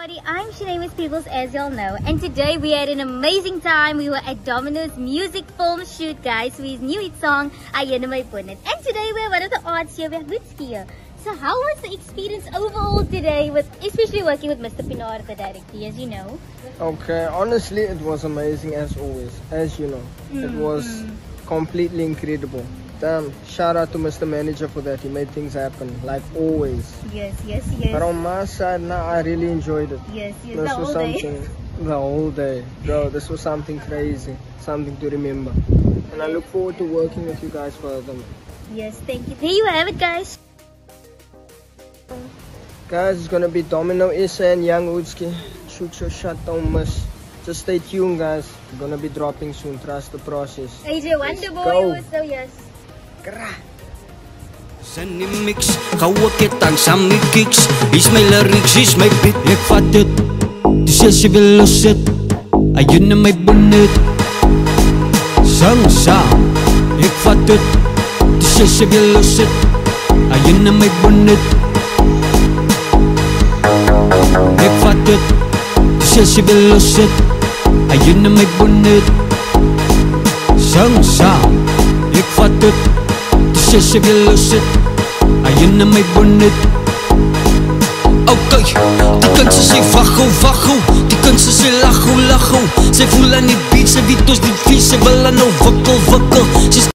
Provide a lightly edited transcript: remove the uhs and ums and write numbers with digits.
everybody, I'm Shanemus Peoples, as y'all know, and today we had an amazing time. We were at Domino's music film shoot, guys, for his new hit song, Ayun Na May Punit. And today we have one of the artists here, we have Lutski here. So how was the experience overall today, with especially working with Mr. Pienaar, the director, as you know? Okay, honestly, it was amazing as always, as you know. It was completely incredible. Damn, shout out to Mr. Manager for that. He made things happen, like always. Yes. But on my side, now I really enjoyed it. Yes, This the was whole something, day. the whole day. Bro, this was something crazy, something to remember. And I look forward to working with you guys further. Yes, thank you. There you have it, guys. Guys, it's gonna be Domino Issa and Young Lutski. Shoot your shot, don't miss. Just stay tuned, guys. We're gonna be dropping soon. Trust the process. AJ Wonderboy go. was so yes. Sanimix, kawakitang sa my kicks. Is my lyrics, is my beat. Ik vat het, dus als je wil los het. Ayun na may bunit. Sang-sang, ik vat het, dus als je wil los het. Ayun na may bunit. Ik vat het, dus als je wil los het. Ayun na may bunit. Sang-sang, ik vat het. Dus je wil los het, ayun na may bunit. Okay, die kunst is wacho, die kunst is lacho. Zij voelen niet beat, ze weet ons niet vies, ze willen nou wakkel.